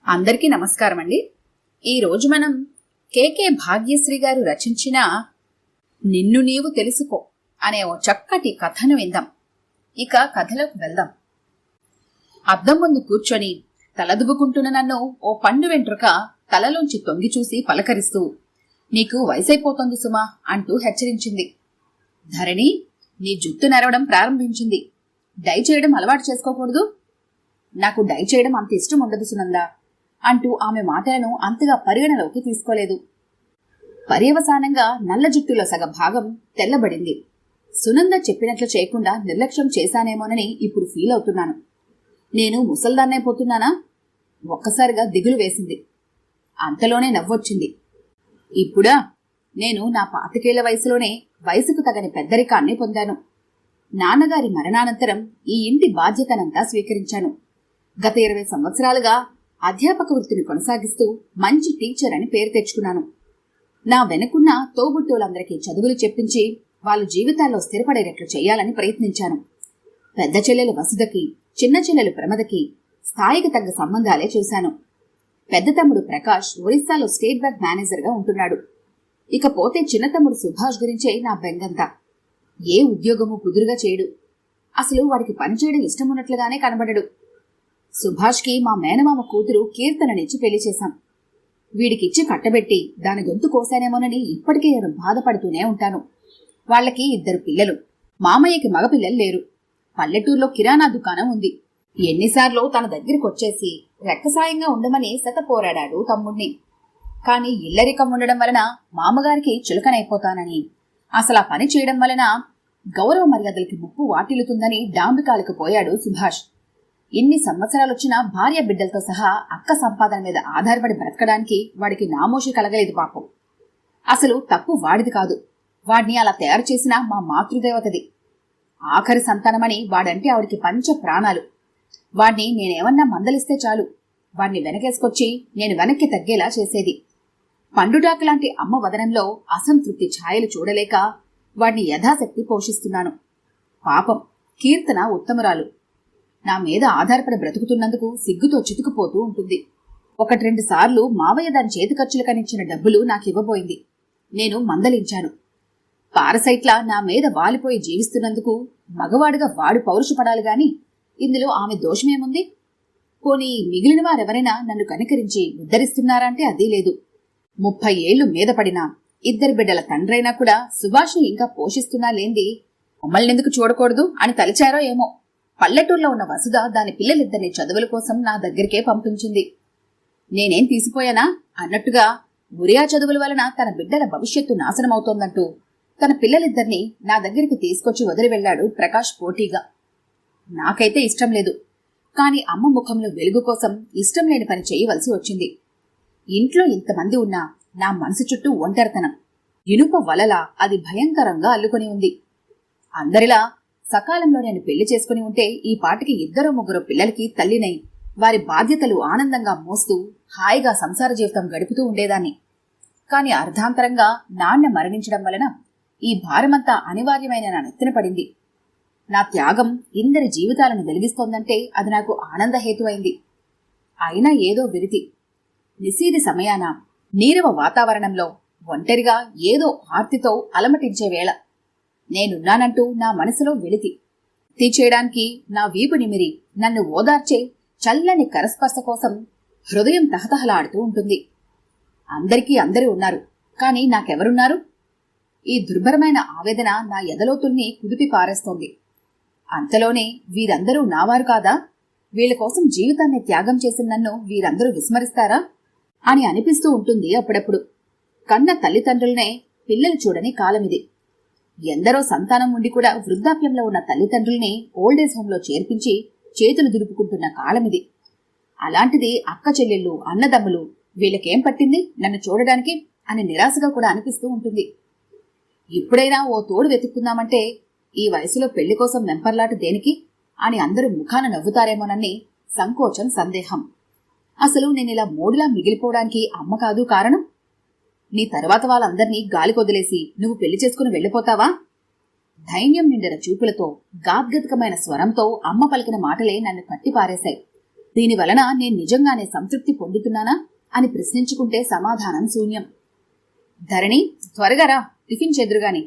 అందరికీ నమస్కారం అండి. ఈరోజు మనం కేకే భాగ్యశ్రీ గారు రచించిన నిన్ను నీవు తెలుసుకో అనే ఓ చక్కటి కథను విందాం. ఇక కథలోకి వెళ్దాం. అద్దం ముందు కూర్చొని తలదువ్వుకుంటున్న నన్ను ఓ పండు వెంట్రుక తలలోంచి తొంగి చూసి పలకరిస్తూ, నీకు వయసైపోతోంది సుమా అంటూ హెచ్చరించింది. ధరణి, నీ జుట్టు నెరవడం ప్రారంభించింది. డై చేయడం అలవాటు చేసుకోకూడదు? నాకు డై చేయడం అంత ఇష్టం ఉండదు సునందా అంటూ ఆమె మాటలను అంతగా పరిగణలోకి తీసుకోలేదు. పర్యవసానంగా నల్ల జుట్టులో సగ భాగం తెల్లబడింది. సునంద చెప్పినట్లు చేయకుండా నిర్లక్ష్యం చేశానేమోనని ఇప్పుడు ఫీల్ అవుతున్నాను. నేను ముసల్దాన్నైపోతున్నానా? ఒక్కసారిగా దిగులు వేసింది. అంతలోనే నవ్వొచ్చింది. ఇప్పుడా? నేను నా 25 వయసులోనే వయసుకు తగని పెద్దరికాన్ని పొందాను. నాన్నగారి మరణానంతరం ఈ ఇంటి బాధ్యతనంతా స్వీకరించాను. గత 20 సంవత్సరాలుగా అధ్యాపక వృత్తిని కొనసాగిస్తూ మంచి టీచర్ అని పేరు తెచ్చుకున్నాను. నా వెనుకున్న తోబుట్టువులందరికీ చదువులు చెప్పించి వాళ్ళ జీవితాల్లో స్థిరపడేటట్లు చేయాలని ప్రయత్నించాను. పెద్ద చెల్లెలు వసుధకి, చిన్న చెల్లెలు ప్రమదకి స్థాయికి తగ్గ సంబంధాలే చూశాను. పెద్ద తమ్ముడు ప్రకాష్ ఒరిస్సాలో స్టేట్ బ్యాంక్ మేనేజర్గా ఉంటున్నాడు. ఇకపోతే చిన్న తమ్ముడు సుభాష్ గురించే నా బెంగంతా. ఏ ఉద్యోగము కుదురుగా చేయడు. అసలు వాడికి పనిచేయడం ఇష్టమున్నట్లుగానే కనబడడు. సుభాష్కి మా మేనమామ కూతురు కీర్తననిచ్చి పెళ్లి చేశాం. వీడికిచ్చి కట్టబెట్టి దాని గొంతు కోసానేమోనని ఇప్పటికే నేను బాధపడుతూనే ఉంటాను. వాళ్లకి 2 పిల్లలు. మామయ్యకి మగపిల్లలు లేరు. పల్లెటూరులో కిరాణా దుకాణం ఉంది. ఎన్నిసార్లు తన దగ్గరికొచ్చేసి రెక్కసాయంగా ఉండమని పోరాడాడు తమ్ముణ్ణి. కాని ఇల్లరికం ఉండడం వలన మామగారికి చులకనైపోతానని, అసలు ఆ పని చేయడం వలన గౌరవ మర్యాదలకి ముప్పు వాటిల్లుతుందని డాంబికాలకు పోయాడు సుభాష్. ఇన్ని సంవత్సరాలొచ్చినా భార్య బిడ్డలతో సహా అక్క సంపాదన మీద ఆధారపడి బ్రతకడానికి వాడికి నామోషి కలగలేదు పాపం. అసలు తప్పు వాడిది కాదు. వాడిని అలా తయారు చేసిన మా మాతృదేవతది. ఆఖరి సంతానమని వాడంటే ఆవిడికి పంచ ప్రాణాలు. వాడిని నేనేమన్నా మందలిస్తే చాలు, వాడిని వెనకేసుకొచ్చి నేను వెనక్కి తగ్గేలా చేసేది. పండుడాకలాంటి అమ్మ వదనంలో అసంతృప్తి ఛాయలు చూడలేక వాడిని యథాశక్తి పోషిస్తున్నాను. పాపం కీర్తన ఉత్తమురాలు. నా మీద ఆధారపడి బ్రతుకుతున్నందుకు సిగ్గుతో చితుకుపోతూ ఉంటుంది. 1-2 సార్లు మావయ్య దాని చేతి ఖర్చులు కనిచ్చిన డబ్బులు నాకివ్వబోయింది. నేను మందలించాను. పారసైట్లా నా మీద వాలిపోయి జీవిస్తున్నందుకు మగవాడుగా వాడు పౌరుషపడాలి గాని ఇందులో ఆమె దోషమేముంది? పోనీ మిగిలిన వారెవరైనా నన్ను కనికరించి ఉద్ధరిస్తున్నారంటే అదీ లేదు. 30 ఏళ్లు మీద పడినా 2 బిడ్డల తండ్రైనా కూడా సుభాష్ని ఇంకా పోషిస్తున్నా లేంది మమ్మల్నెందుకు చూడకూడదు అని తలిచారో ఏమో. పల్లెటూరులో ఉన్న వసుధ దాని పిల్లలిద్దరిని చదువుల కోసం నా దగ్గరికే పంపించింది. నేనేం తీసిపోయానా అన్నట్టుగా ఒరియా చదువుల వలన తన బిడ్డల భవిష్యత్తు నాశనమవుతోందంటూ తన పిల్లలిద్దరినీ నా దగ్గరికి తీసుకొచ్చి వదిలి వెళ్లాడు ప్రకాష్ పోటీగా. నాకైతే ఇష్టం లేదు. కాని అమ్మ ముఖంలో వెలుగు కోసం ఇష్టం లేని పని చేయవలసి వచ్చింది. ఇంట్లో ఇంతమంది ఉన్నా నా మనసు చుట్టూ ఒంటరితనం. ఇనుప వలలా అది భయంకరంగా అల్లుకొని ఉంది. అందరిలా సకాలంలో నేను పెళ్లి చేసుకుని ఉంటే ఈ పాటికి 2-3 పిల్లలకి తల్లినై వారి బాధ్యతలు ఆనందంగా మోస్తూ హాయిగా సంసార జీవితం గడుపుతూ ఉండేదాన్ని. కాని అర్ధాంతరంగా నాన్న మరణించడం వలన ఈ భారమంతా అనివార్యమైన నా నెత్తిన పడింది. నా త్యాగం ఇందరి జీవితాలను వెలిగిస్తోందంటే అది నాకు ఆనందహేతువైంది. అయినా ఏదో విరితి. నిశీది సమయాన నీరవ వాతావరణంలో ఒంటరిగా ఏదో ఆర్తితో అలమటించే వేళ నేనున్నానంటూ నా మనసులో వెలితి తీచేయడానికి నా వీపు నిమిరి నన్ను ఓదార్చే చల్లని కరస్పర్శ కోసం హృదయం తహతహలాడుతూ ఉంటుంది. అందరికీ అందరూ ఉన్నారు, కాని నాకెవరున్నారు? ఈ దుర్భరమైన ఆవేదన నా ఎదలోతుల్ని కుదిపి పారేస్తోంది. అంతలోనే వీరందరూ నావారు కాదా? వీళ్ల కోసం జీవితాన్ని త్యాగం చేసిన నన్ను వీరందరూ విస్మరిస్తారా అని అనిపిస్తూ ఉంటుంది అప్పుడప్పుడు. కన్న తల్లిదండ్రులనే పిల్లలు చూడని కాలమిది. ఎందరో సంతానం ఉండి కూడా వృద్ధాప్యంలో ఉన్న తల్లిదండ్రుల్ని ఓల్డేజ్ హోంలో చేర్పించి చేతులు దులుపుకుంటున్న కాలమిది. అలాంటిది అక్క చెల్లెళ్ళు, అన్నదమ్ములు వీళ్ళకేం పట్టింది నన్ను చూడడానికి అని నిరాశగా కూడా అనిపిస్తూ ఉంటుంది. ఇప్పుడైనా ఓ తోడు వెతుక్కుందామంటే ఈ వయసులో పెళ్లి కోసం వెంపర్లాట దేనికి అని అందరూ ముఖాన నవ్వుతారేమోనని సంకోచం, సందేహం. అసలు నేనిలా మోడిలా మిగిలిపోవడానికి అమ్మ కాదు కారణం. నీ తర్వాత వాళ్ళందర్నీ గాలికొదిలేసి నువ్వు పెళ్లి చేసుకుని వెళ్ళిపోతావా? ధైర్యం నిండిన చూపులతో గాద్గతికమైన స్వరంతో అమ్మ పలికిన మాటలే నన్ను కట్టిపారేశాయి. దీనివలన నేను నిజంగానే సంతృప్తి పొందుతున్నానా అని ప్రశ్నించుకుంటే సమాధానం శూన్యం. ధరణి, త్వరగా రా, టిఫిన్ చెదురుగాని.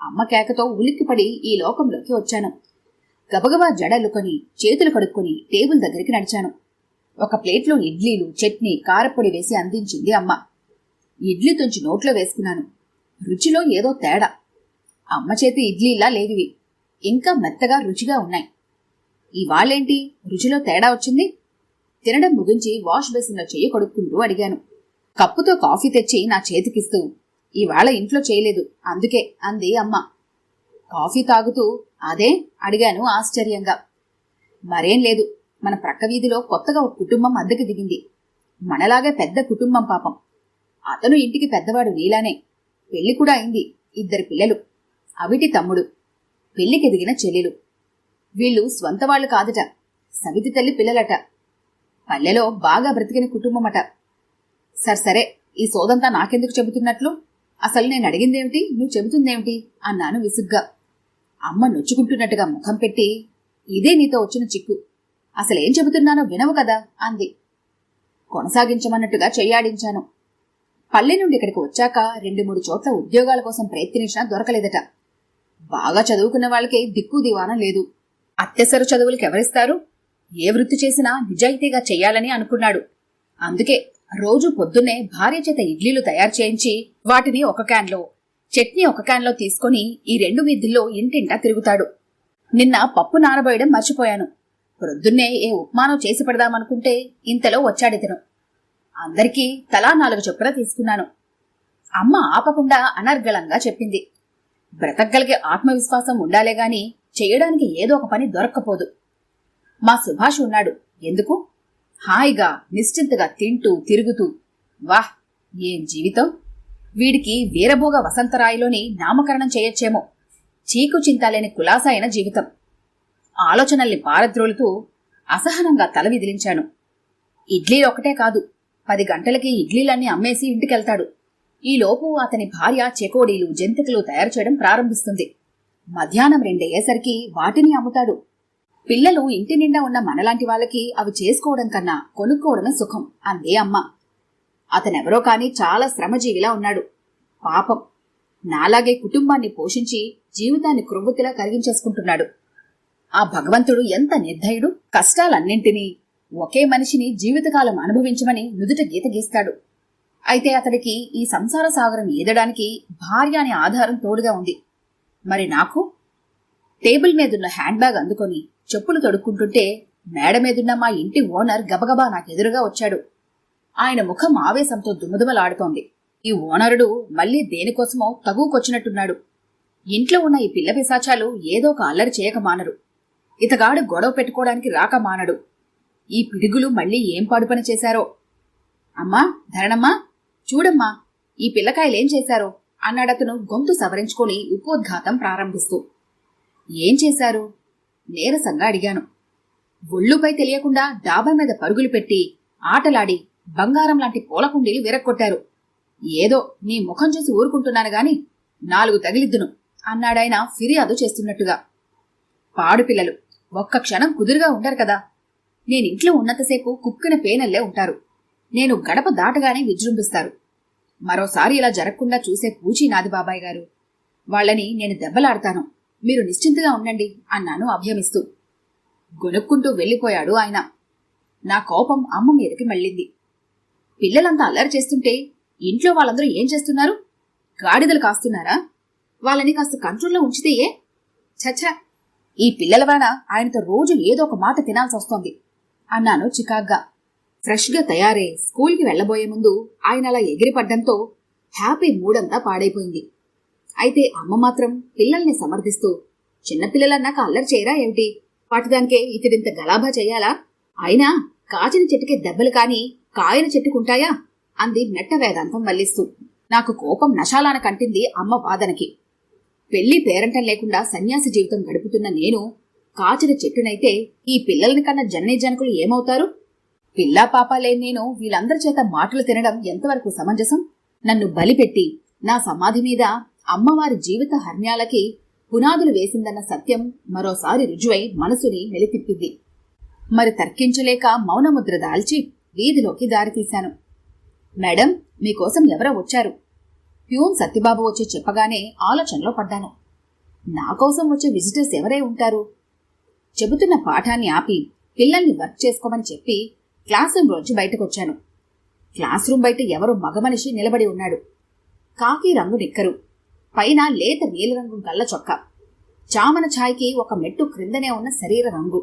అమ్మ కేకతో ఉలిక్కిపడి ఈ లోకంలోకి వచ్చాను. గబగబా జడల్లుకొని చేతులు కడుక్కొని టేబుల్ దగ్గరికి నడిచాను. ఒక ప్లేట్లో ఇడ్లీలు, చట్నీ, కారప్పొడి వేసి అందించింది అమ్మ. ఇడ్లీ తుంచి నోట్లో వేసుకున్నాను. రుచిలో ఏదో తేడా. అమ్మ చేతి ఇడ్లీలా లేవివి, ఇంకా మెత్తగా రుచిగా ఉన్నాయి. ఇవాళేంటి రుచిలో తేడా వచ్చింది? తినడం ముగించి వాష్ బేసిన్లో చెయ్యి కడుక్కుంటూ అడిగాను. కప్పుతో కాఫీ తెచ్చి నా చేతికిస్తూ, ఇవాళ ఇంట్లో చేయలేదు అందుకే అంది అమ్మ. కాఫీ తాగుతూ, అదే అడిగాను ఆశ్చర్యంగా. మరేం లేదు, మన ప్రక్క వీధిలో కొత్తగా ఒక కుటుంబం అద్దెకి దిగింది. మనలాగే పెద్ద కుటుంబం పాపం. అతను ఇంటికి పెద్దవాడు నీలానే. పెళ్లి కూడా అయింది. 2 పిల్లలు. అవిటి తమ్ముడు, పెళ్లికెదిగిన చెల్లెలు. వీళ్ళు స్వంత వాళ్ళు కాదట, సవితి తల్లి పిల్లలట. పల్లెలో బాగా బ్రతికిన కుటుంబమట. సరే, ఈ సోదంతా నాకెందుకు చెబుతున్నట్లు? అసలు నేను అడిగిందేమిటి, నువ్వు చెబుతుందేమిటి అన్నాను విసుగ్గా. అమ్మ నొచ్చుకుంటున్నట్టుగా ముఖం పెట్టి, ఇదే నీతో వచ్చిన చిక్కు, అసలేం చెబుతున్నానో వినవు కదా అంది. కొనసాగించమన్నట్టుగా చెయ్యాడించాను. పల్లె నుండి ఇక్కడికి వచ్చాక 2-3 చోట్ల ఉద్యోగాల కోసం ప్రయత్నించినా దొరకలేదట. బాగా చదువుకున్న వాళ్ళకి దిక్కు దివానం లేదు. అత్యవసర చదువులకు ఎవరిస్తారు? ఏ వృత్తి చేసినా నిజాయితీగా చెయ్యాలని అనుకున్నాడు. అందుకే రోజు పొద్దున్నే భార్య చేత ఇడ్లీలు తయారు చేయించి వాటిని ఒక క్యాన్లో, చట్నీ ఒక క్యాన్లో తీసుకుని ఈ 2 వీధుల్లో ఇంటింటా తిరుగుతాడు. నిన్న పప్పు నానబోయడం మర్చిపోయాను. ప్రొద్దున్నే ఏ ఉప్మానో చేసి పెడదామనుకుంటే ఇంతలో వచ్చాడితను. అందరికీ తలా 4 చొప్పున తీసుకున్నాను. అమ్మ ఆపకుండా అనర్గళంగా చెప్పింది. బ్రతకగలిగే ఆత్మవిశ్వాసం ఉండాలే గాని చెయ్యడానికి ఏదో ఒక పని దొరక్కపోదు. మా సుభాష్ ఉన్నాడు. ఎందుకు? హాయిగా నిశ్చింతగా తింటూ తిరుగుతూ. వాహ్, ఏం జీవితం! వీడికి వీరభోగ వసంతరాయిలోని నామకరణం చేయొచ్చేమో. చీకు చింతాలేని కులాసా అయిన జీవితం. ఆలోచనల్ని పారద్రోలుతూ అసహనంగా తల విదిలించాను. ఇడ్లీలు ఒకటే కాదు, 10 గంటలకి ఇడ్లీలన్నీ అమ్మేసి ఇంటికెళ్తాడు. ఈలోపు అతని భార్య చెకోడీలు, జంతికలు తయారు చేయడం ప్రారంభిస్తుంది. మధ్యాహ్నం 2 అయ్యేసరికి వాటిని అమ్ముతాడు. పిల్లలు ఇంటి నిండా ఉన్న మనలాంటి వాళ్ళకి అవి చేసుకోవడం కన్నా కొనుక్కోవడమే సుఖం అందే అమ్మ. అతనెవరో కాని చాలా శ్రమజీవిలా ఉన్నాడు. పాపం, నాలాగే కుటుంబాన్ని పోషించి జీవితాన్ని క్రొవ్వొత్తిలా కరిగించేసుకుంటున్నాడు. ఆ భగవంతుడు ఎంత నిర్దయుడు! కష్టాలన్నింటినీ ఒకే మనిషిని జీవితకాలం అనుభవించమని నుదుట గీత గీస్తాడు. అయితే అతడికి ఈ సంసార సాగరం ఈదడానికి భార్య అనే ఆధారం తోడుగా ఉంది. మరి నాకు? టేబుల్ మీదున్న హ్యాండ్ బ్యాగ్ అందుకొని చెప్పులు తొడుక్కుంటుంటే మేడ మీదున్న మా ఇంటి ఓనర్ గబగబా నాకెదురుగా వచ్చాడు. ఆయన ముఖం ఆవేశంతో దుమదుమలాడుతోంది. ఈ ఓనరుడు మళ్లీ దేనికోసమో తగుకొచ్చినట్టున్నాడు. ఇంట్లో ఉన్న ఈ పిల్ల పిశాచాలు ఏదో ఒక అల్లరి చేయక మానరు. ఇతగాడు గొడవ పెట్టుకోవడానికి రాక మానడు. ఈ పిడుగులు మళ్లీ ఏం పాడుపని చేశారో. అమ్మా, ధరణమ్మా, చూడమ్మా, ఈ పిల్లకాయలేం చేశారో అన్నాడతను గొంతు సవరించుకొని ఉపోద్ఘాతం ప్రారంభిస్తూ. ఏం చేశారు? నీరసంగా అడిగాను. ఒళ్ళుపై తెలియకుండా డాబా మీద పరుగులు పెట్టి ఆటలాడి బంగారం లాంటి పూలకుండీలు విరక్కొట్టారు. ఏదో నీ ముఖం చూసి ఊరుకుంటున్నాను గాని 4 తగిలిద్దును అన్నాడాయన ఫిర్యాదు చేస్తున్నట్టుగా. పాడుపిల్లలు ఒక్క క్షణం కుదురుగా ఉండరు కదా. నేనింట్లో ఉన్నంతసేపు కుక్కిన పేనల్లే ఉంటారు. నేను గడప దాటగానే విజృంభిస్తారు. మరోసారి ఇలా జరగకుండా చూసే పూచీ నాది బాబాయ్ గారు. వాళ్ళని నేను దెబ్బలాడతాను, మీరు నిశ్చింతగా ఉండండి అన్నాను అభయమిస్తూ. గొనుక్కుంటూ వెళ్లిపోయాడు ఆయన. నా కోపం అమ్మ మీదకి మళ్ళింది. పిల్లలంతా అల్లరి చేస్తుంటే ఇంట్లో వాళ్ళందరూ ఏం చేస్తున్నారు? గాడిదలు కాస్తున్నారా? వాళ్ళని కాస్త కంట్రోల్లో ఉంచితే ఏ? ఛఛ, ఈ పిల్లల వాడ ఆయనతో రోజు ఏదో ఒక మాట తినాల్సి వస్తోంది అన్నాను చికాగ్గా. ఫ్రెష్గా తయారై స్కూల్కి వెళ్లబోయే ముందు ఆయన అలా ఎగిరిపడ్డంతో హ్యాపీ మూడంతా పాడైపోయింది. అయితే అమ్మ మాత్రం పిల్లల్ని సమర్థిస్తూ, చిన్నపిల్లలన్నాక అల్లరి చేయరా ఏమిటి? వాటిదానికే ఇతడింత గలాభా చెయ్యాలా? అయినా కాచిన చెట్టుకే దెబ్బలు కాని కాయన చెట్టుకుంటాయా అంది మెట్ట వేదాంతం వల్లిస్తూ. నాకు కోపం నశాలాన కంటింది అమ్మ వాదనకి. పెళ్లి పేరంటం లేకుండా సన్యాసి జీవితం గడుపుతున్న నేను కాచిన చెట్టునైతే ఈ పిల్లల్ని కన్నా జననీ జనకులు ఏమవుతారు? పిల్లా పాపా లేని నేను వీళ్ళందరి చేత మాటలు తినడం ఎంతవరకు సమంజసం? నన్ను బలిపెట్టి నా సమాధి మీద అమ్మవారి జీవిత హర్మ్యాలకి పునాదులు వేసిందన్న సత్యం మరోసారి రుజువై మనసుని మెలితిప్పింది. మరి తర్కించలేక మౌనముద్ర దాల్చి వీధిలోకి దారితీశాను. మేడం, మీకోసం ఎవరో వచ్చారు. ప్యూన్ సత్యబాబు వచ్చి చెప్పగానే ఆలోచనలో పడ్డాను. నా కోసం వచ్చే విజిటర్స్ ఎవరై ఉంటారు? చెబుతున్న పాఠాన్ని ఆపి పిల్లల్ని వర్క్ చేసుకోమని చెప్పి క్లాస్ రూమ్ నుంచి బయటకొచ్చాను. క్లాస్ రూమ్ బయట ఎవరో మగమనిషి నిలబడి ఉన్నాడు. కాకి రంగు నిక్కరు, పైన లేత నీలరంగు గల్ల చొక్కా, చామన ఛాయ్కి ఒక మెట్టు క్రిందనే ఉన్న శరీర రంగు.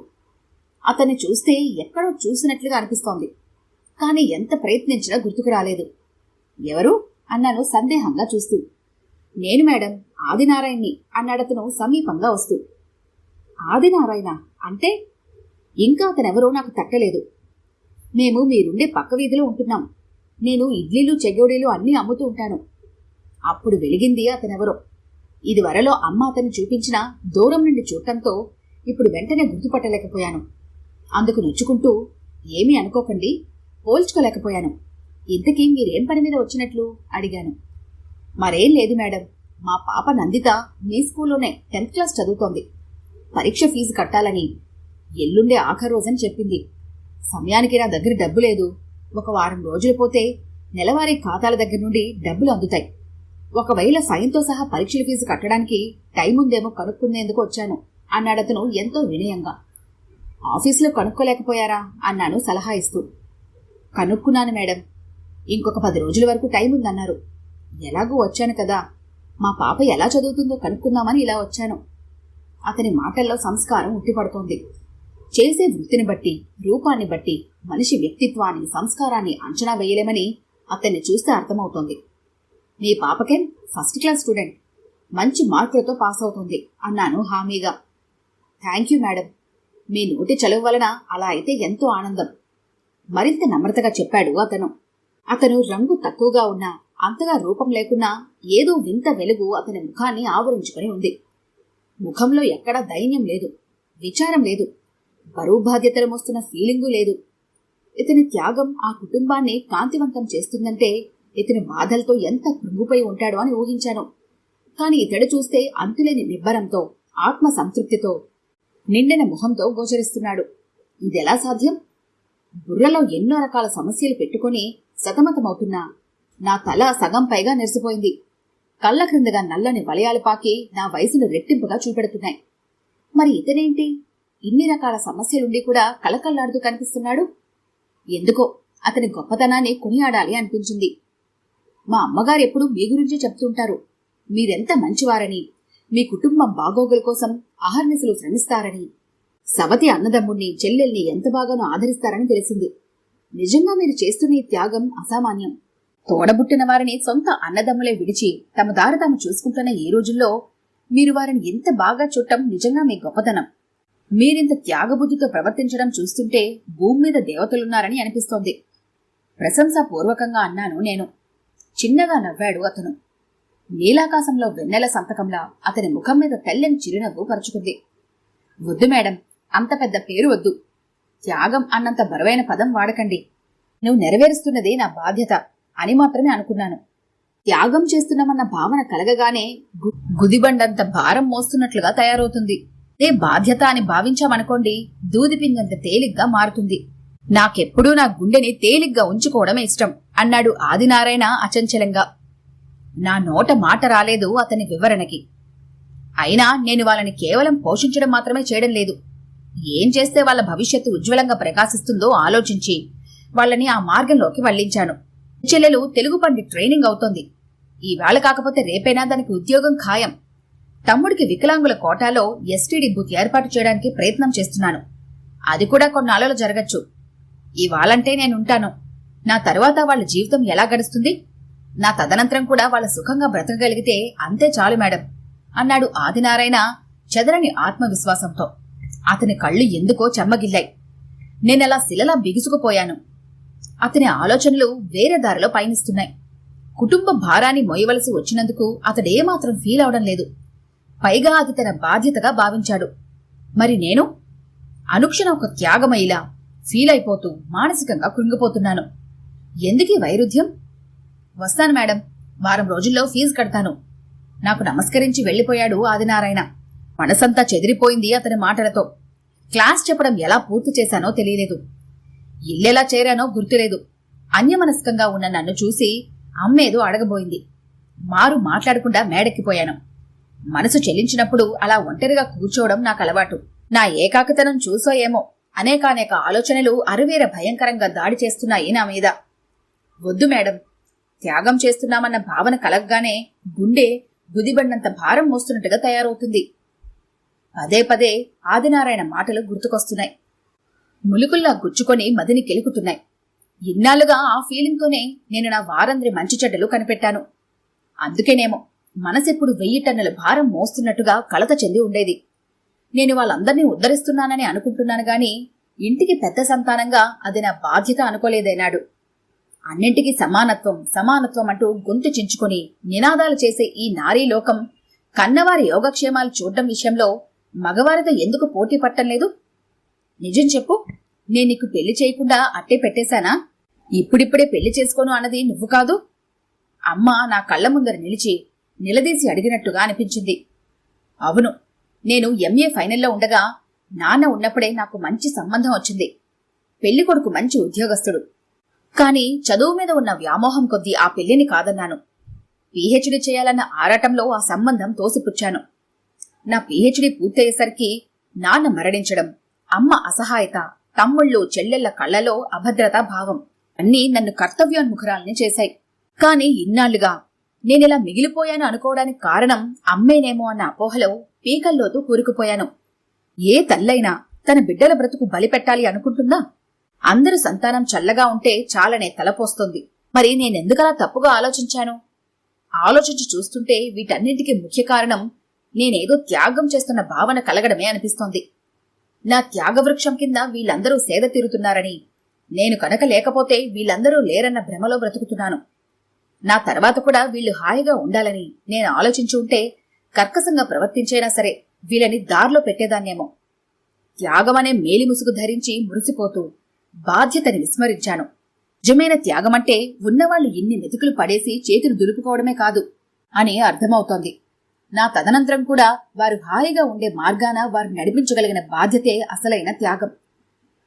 అతన్ని చూస్తే ఎక్కడో చూసినట్లుగా అనిపిస్తోంది. కాని ఎంత ప్రయత్నించినా గుర్తుకు రాలేదు. ఎవరు అన్నాను సందేహంగా చూస్తూ. నేను మేడం, ఆదినారాయణ్ణి అన్నాడతను సమీపంగా వస్తూ. ఆదినారాయణ అంటే? ఇంకా అతనెవరో నాకు తట్టలేదు. మేము మీరుండే పక్క వీధిలో ఉంటున్నాం. నేను ఇడ్లీలు చెగోడీలు అన్నీ అమ్ముతూ ఉంటాను. అప్పుడు వెలిగింది అతనెవరో. ఇదివరలో అమ్మ అతన్ని చూపించినా దూరం నుండి చూడటంతో ఇప్పుడు వెంటనే గుర్తుపట్టలేకపోయాను. అందుకు నొచ్చుకుంటూ, ఏమీ అనుకోకండి, పోల్చుకోలేకపోయాను. ఇంతకీ మీరేం పని మీద వచ్చినట్లు అడిగాను. మరేం లేదు మేడం, మా పాప నందిత మీ స్కూల్లోనే 10th క్లాస్ చదువుతోంది. పరీక్ష ఫీజు కట్టాలని ఎల్లుండే ఆఖరి రోజని చెప్పింది. సమయానికి నా దగ్గర డబ్బు లేదు. ఒక వారం రోజులు పోతే నెలవారీ ఖాతాల దగ్గర నుండి డబ్బులు అందుతాయి. ఒకవేళ సైన్తో సహా పరీక్షల ఫీజు కట్టడానికి టైం ఉందేమో కనుక్కునేందుకు వచ్చాను అన్నాడతను ఎంతో వినయంగా. ఆఫీసులో కనుక్కోలేకపోయారా అన్నాను సలహా ఇస్తూ. కనుక్కున్నాను మేడం, ఇంకొక 10 రోజుల వరకు టైం ఉందన్నారు. ఎలాగూ వచ్చాను కదా, మా పాప ఎలా చదువుతుందో కనుక్కుందామని ఇలా వచ్చాను. అతని మాటల్లో సంస్కారం ఉట్టిపడుతోంది. చేసే వృత్తిని బట్టి, రూపాన్ని బట్టి మనిషి వ్యక్తిత్వాన్ని, సంస్కారాన్ని అంచనా వేయలేమని అతన్ని చూస్తే అర్థమవుతోంది. మీ పాపకేం ఫస్ట్ క్లాస్ స్టూడెంట్, మంచి మార్కులతో పాస్ అవుతుంది అన్నాను హామీగా. థ్యాంక్ యూ మేడం, మీ నోటి చలువు వలన అలా అయితే ఎంతో ఆనందం మరింత నమ్రతగా చెప్పాడు అతను. అతను రంగు తక్కువగా ఉన్నా, అంతగా రూపం లేకున్నా ఏదో వింత వెలుగు అతని ముఖాన్ని ఆవరించుకుని ఉంది. ముఖంలో ఎక్కడా దైన్యం లేదు, విచారం లేదు, బరువు బాధ్యతలు మోస్తున్న ఫీలింగు లేదు. ఇతని త్యాగం ఆ కుటుంబాన్ని కాంతివంతం చేస్తుందంటే ఇతని బాధలతో ఎంత కృంగిపోయి ఉంటాడో అని ఊహించాను. కాని ఇతడు చూస్తే అంతులేని నిబ్బరంతో, ఆత్మ సంతృప్తితో నిండిన మొహంతో గోచరిస్తున్నాడు. ఇదెలా సాధ్యం? బుర్రలో ఎన్నో రకాల సమస్యలు పెట్టుకుని సతమతమవుతున్నా నా తల సగం పైగా నెరిసిపోయింది. కళ్ళ క్రిందగా నల్లని వలయాలు పాకి నా వయసును రెట్టింపుగా చూపెడుతున్నాయి. మరి ఇతనేంటి ఇన్ని రకాల సమస్యలుండి కూడా కలకల్లాడుతూ కనిపిస్తున్నాడు? ఎందుకో అతని గొప్పతనాన్ని కొనియాడాలి అనిపించింది. మా అమ్మగారు ఎప్పుడూ మీ గురించే చెప్తుంటారు. మీరెంత మంచివారని, మీ కుటుంబం బాగోగుల కోసం అహర్నిశలు శ్రమిస్తారని, సవతి అన్నదమ్ముణ్ణి, చెల్లెల్ని ఎంత బాగానో ఆదరిస్తారని తెలిసింది. నిజంగా మీరు చేస్తున్న ఈ త్యాగం అసామాన్యం. తోడబుట్టిన వారిని సొంత అన్నదమ్ములే విడిచి తమ దారి తాము చూసుకుంటున్న ఈ రోజుల్లో మీరు వారిని ఎంత బాగా చూడటం నిజంగా మీ గొప్పతనం. మీరింత త్యాగబుద్ధితో ప్రవర్తించడం చూస్తుంటే భూమి మీద దేవతలున్నారని అనిపిస్తోంది. ప్రశంసాపూర్వకంగా అన్నాను నేను. చిన్నగా నవ్వాడు అతను. నీలాకాశంలో వెన్నెల సంతకంలా అతని ముఖం మీద తెల్లని చిరునవ్వు పరుచుకుంది. వద్దు మేడం, అంత పెద్ద పేరు వద్దు. త్యాగం అన్నంత బరువైన పదం వాడకండి. నువ్వు నెరవేరుస్తున్నది నా బాధ్యత అని మాత్రమే అనుకున్నాను. త్యాగం చేస్తున్నామన్న భావన కలగగానే గుదిబండంత భారం మోస్తున్నట్లుగా తయారవుతుంది. అదే బాధ్యత అని భావించామనుకోండి, దూదిపింజంత తేలిగ్గా మారుతుంది. నాకెప్పుడూ నా గుండెని తేలిగ్గా ఉంచుకోవడమే ఇష్టం అన్నాడు ఆదినారాయణ అచంచలంగా. నా నోట మాట రాలేదు అతని వివరణకి. అయినా నేను వాళ్ళని కేవలం పోషించడం మాత్రమే చేయడం లేదు. ఏం చేస్తే వాళ్ళ భవిష్యత్తు ఉజ్వలంగా ప్రకాశిస్తుందో ఆలోచించి వాళ్ళని ఆ మార్గంలోకి వల్లించాను. చెల్లెలు తెలుగు పండిట్ ట్రైనింగ్ అవుతోంది. ఈవేళ కాకపోతే రేపైనా దానికి ఉద్యోగం ఖాయం. తమ్ముడికి వికలాంగుల కోటాలో ఎస్టీడీ బూత్ ఏర్పాటు చేయడానికి ప్రయత్నం చేస్తున్నాను. అది కూడా కొన్నాళ్ళలో జరగచ్చు. ఇవాళంటే నేనుంటాను. నా తరువాత వాళ్ళ జీవితం ఎలా గడుస్తుంది? నా తదనంతరం కూడా వాళ్ళ సుఖంగా బ్రతకగలిగితే అంతే చాలు మేడం అన్నాడు ఆదినారాయణ చెదరని ఆత్మవిశ్వాసంతో. అతని కళ్ళు ఎందుకో చెమ్మగిల్లాయి. నేనలా శిలలా బిగుసుకుపోయాను. అతని ఆలోచనలు వేరే దారిలో పయనిస్తున్నాయి. కుటుంబ భారాన్ని మోయవలసి వచ్చినందుకు అతడేమాత్రం ఫీల్ అవడం లేదు. పైగా అది తన బాధ్యతగా భావించాడు. మరి నేను అనుక్షణం ఒక త్యాగమయిలా ఫీల్ అయిపోతూ మానసికంగా కృంగిపోతున్నాను. ఎందుకీ వైరుధ్యం? వస్తాను మేడం, వారం రోజుల్లో ఫీజు కడతాను. నాకు నమస్కరించి వెళ్లిపోయాడు ఆదినారాయణ. మనసంతా చెదిరిపోయింది అతని మాటలతో. క్లాస్ చెప్పడం ఎలా పూర్తి చేశానో తెలియలేదు. ఇల్లెలా చేరానో గుర్తులేదు. అన్యమనస్కంగా ఉన్న నన్ను చూసి అమ్మేదో అడగబోయింది. మారు మాట్లాడకుండా మేడెక్కిపోయాను. మనసు చెల్లించినప్పుడు అలా ఒంటరిగా కూర్చోవడం నాకు అలవాటు. నా ఏకాకితనం చూసో ఏమో అనేకానేక ఆలోచనలు అరువేర భయంకరంగా దాడి చేస్తున్నాయి నా మీద. వద్దు మేడం, త్యాగం చేస్తున్నామన్న భావన కలగగానే గుండె గుదిబండంత భారం మోస్తున్నట్టుగా తయారవుతుంది. పదే పదే ఆదినారాయణ మాటలు గుర్తుకొస్తున్నాయి. ములుకుల్లా గుచ్చుకొని మదిని కెలుకుతున్నాయి. ఇన్నాళ్లుగా ఆ ఫీలింగ్తోనే నేను నా వారందరి మంచి చెడ్డలు కనిపెట్టాను. అందుకేనేమో మనసెప్పుడు 1000 టన్నుల భారం మోస్తున్నట్టుగా కలత చెంది ఉండేది. నేను వాళ్ళందర్నీ ఉద్ధరిస్తున్నానని అనుకుంటున్నాను గాని ఇంటికి పెద్ద సంతానంగా అది నా బాధ్యత అనుకోలేదైనాడు. అన్నింటికీ సమానత్వం సమానత్వం అంటూ గొంతు చించుకొని నినాదాలు చేసే ఈ నారీలోకం కన్నవారి యోగక్షేమాలు చూడడం విషయంలో మగవారితో ఎందుకు పోటీ పట్టం లేదు? నిజం చెప్పు, నేను నీకు పెళ్లి చేయకుండా అట్టే పెట్టేశానా? ఇప్పుడిప్పుడే పెళ్లి చేసుకోను అన్నది నువ్వు కాదు? అమ్మ నా కళ్ల ముందర నిలదీసి అడిగినట్టుగా అనిపించింది. అవును, నేను ఎంఏ ఫైనల్లో ఉండగా నాన్న ఉన్నప్పుడే నాకు మంచి సంబంధం వచ్చింది. పెళ్లి కొడుకు మంచి ఉద్యోగస్తుడు. కాని చదువు మీద ఉన్న వ్యామోహం కొద్దీ ఆ పెళ్లిని కాదన్నాను. పీహెచ్డీ చేయాలన్న ఆరాటంలో ఆ సంబంధం తోసిపుచ్చాను. నా పీహెచ్డీ పూర్తయ్యేసరికి నాన్న మరణించడం, అమ్మ అసహాయత, తమ్ముళ్ళు చెల్లెళ్ల కళ్లలో అభద్రతా భావం అన్నీ నన్ను కర్తవ్యోన్ముఖురాల్ని చేశాయి. కాని ఇన్నాళ్లుగా నేనిలా మిగిలిపోయాను అనుకోవడానికి కారణం అమ్మేనేమో అన్న అపోహలో పీకల్లోతూ కూరుకుపోయాను. ఏ తల్లైనా తన బిడ్డల బ్రతుకు బలిపెట్టాలి అనుకుంటుందా? అందరూ సంతానం చల్లగా ఉంటే చాలనే తలపోస్తోంది. మరి నేనెందుకలా తప్పుగా ఆలోచించాను? ఆలోచించి చూస్తుంటే వీటన్నింటికీ ముఖ్య కారణం నేనేదో త్యాగం చేస్తున్న భావన కలగడమే అనిపిస్తోంది. నా త్యాగవృక్షం కింద వీళ్ళందరూ సేద తీరుతున్నారని, నేను కనుక లేకపోతే వీళ్ళందరూ లేరన్న భ్రమలో బ్రతుకుతున్నాను. నా తర్వాత కూడా వీళ్లు హాయిగా ఉండాలని నేను ఆలోచించి ఉంటే కర్కశంగా ప్రవర్తించైనా సరే వీళ్ళని దారిలో పెట్టేదాన్నేమో. త్యాగమనే మేలిముసుగు ధరించి మురిసిపోతూ బాధ్యతని విస్మరించాను. నిజమైన త్యాగమంటే ఉన్నవాళ్లు ఇన్ని మెతుకులు పడేసి చేతులు దులుపుకోవడమే కాదు అని అర్థమవుతోంది. నా తదనంతరం కూడా వారు హాయిగా ఉండే మార్గాన వారు నడిపించగలిగిన బాధ్యతే అసలైన త్యాగం.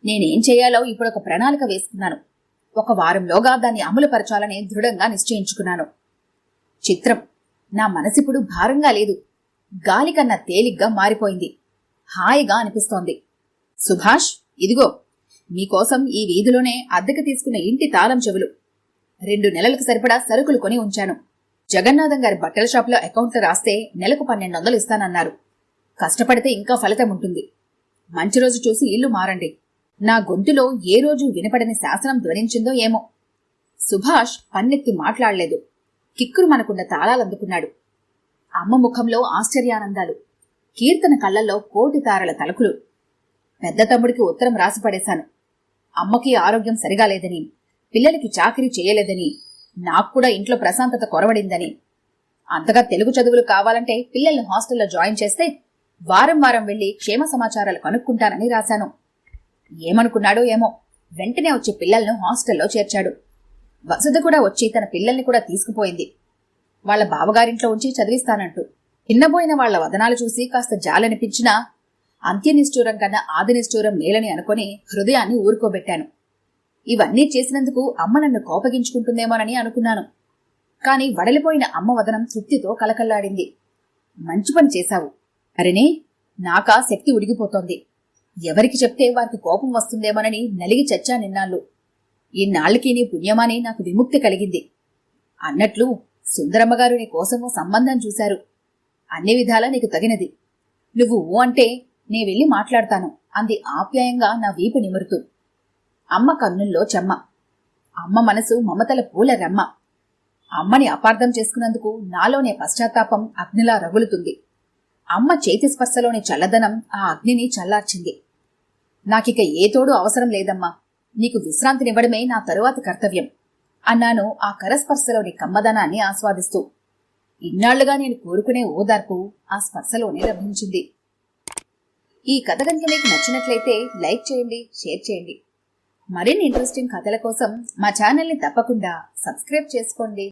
నేనేం చేయాలో ఇప్పుడొక ప్రణాళిక వేసుకున్నాను. 1 వారంలోగా దాన్ని అమలుపరచాలని దృఢంగా నిశ్చయించుకున్నాను. చిత్రం, నా మనసిప్పుడు భారంగా లేదు. గాలి కన్నా తేలిగ్గా మారిపోయింది. హాయిగా అనిపిస్తోంది. సుభాష్, ఇదిగో మీకోసం ఈ వీధిలోనే అద్దెకు తీసుకున్న ఇంటి తాళం చెవులు. 2 నెలలకు సరిపడా సరుకులు కొని ఉంచాను. జగన్నాథం గారి బట్టల షాపులో అకౌంట్లో రాస్తే నెలకు 1200 ఇస్తానన్నారు. కష్టపడితే ఇంకా ఫలితం ఉంటుంది. మంచి రోజు చూసి ఇల్లు మారండి. నా గొంతులో ఏ రోజు వినపడని శాసనం ధ్వనించిందో ఏమో. సుభాష్ పన్నెత్తి మాట్లాడలేదు. కిక్కురు మనకున్న తాళాలందుకున్నాడు. అమ్మ ముఖంలో ఆశ్చర్యానందాలు, కీర్తన కళ్లల్లో 1,000,000 తారల తలుకులు. పెద్ద తమ్ముడికి ఉత్తరం రాసిపడేశాను. అమ్మకి ఆరోగ్యం సరిగా లేదని, పిల్లలకి చాకిరీ చేయలేదని, నాక్కూడా ఇంట్లో ప్రశాంతత కొరవడిందని, అంతగా తెలుగు చదువులు కావాలంటే పిల్లల్ని హాస్టల్లో జాయిన్ చేస్తే వారం వారం వెళ్లి క్షేమ సమాచారాలు కనుక్కుంటానని రాశాను. ఏమనుకున్నాడో ఏమో, వెంటనే వచ్చి పిల్లలను హాస్టల్లో చేర్చాడు. వసతి కూడా వచ్చి తన పిల్లల్ని కూడా తీసుకుపోయింది. వాళ్ల బావగారింట్లో ఉంచి చదివిస్తానంటూ. చిన్నబోయిన వాళ్ల వదనాలు చూసి కాస్త జాలనిపించినా అంత్యనిష్ఠూరం కన్నా ఆదినిష్ఠూరం మేలని అనుకుని హృదయాన్ని ఊరుకోబెట్టాను. ఇవన్నీ చేసినందుకు అమ్మ నన్ను కోపగించుకుంటుందేమోనని అనుకున్నాను. కాని వడలిపోయిన అమ్మ వదనం తృప్తితో కలకల్లాడింది. మంచి పని చేశావు. అరెనే, నాకా శక్తి ఉడిగిపోతోంది. ఎవరికి చెప్తే వారికి కోపం వస్తుందేమోనని నలిగి చచ్చా నిన్నాళ్ళు. ఇన్నాళ్లకి నీ పుణ్యమాని నాకు విముక్తి కలిగింది. అన్నట్లు సుందరమ్మగారు నీ కోసమో సంబంధం చూశారు. అన్ని విధాలా నీకు తగినది. నువ్వు ఊ అంటే నే వెళ్ళి మాట్లాడతాను అంది ఆప్యాయంగా నా వీపు నిమురుతూ. అమ్మ కన్నుల్లో చెమ్మ. అమ్మ మనసు మమతల పూల రెమ్మ. అమ్మని అపార్థం చేసుకున్నందుకు నాలోనే పశ్చాత్తాపం అగ్నిలా రగులుతుంది. అమ్మ చేతి స్పర్శలోని చల్లదనం ఆ అగ్నిని చల్లార్చింది. నాకిక ఏ తోడు అవసరం లేదమ్మా. నీకు విశ్రాంతినివ్వడమే నా తరువాతి కర్తవ్యం అన్నాను ఆ కరస్పర్శలోని కమ్మదనాన్ని ఆస్వాదిస్తూ. ఇన్నాళ్లుగా నేను కోరుకునే ఓదార్పు ఆ స్పర్శలోనే లభించింది. ఈ కథ కనుక మీకు నచ్చినట్లయితే లైక్ చేయండి, షేర్ చేయండి. మరిన్ని ఇంట్రెస్టింగ్ కథల కోసం మా ఛానల్ని తప్పకుండా సబ్స్క్రైబ్ చేసుకోండి.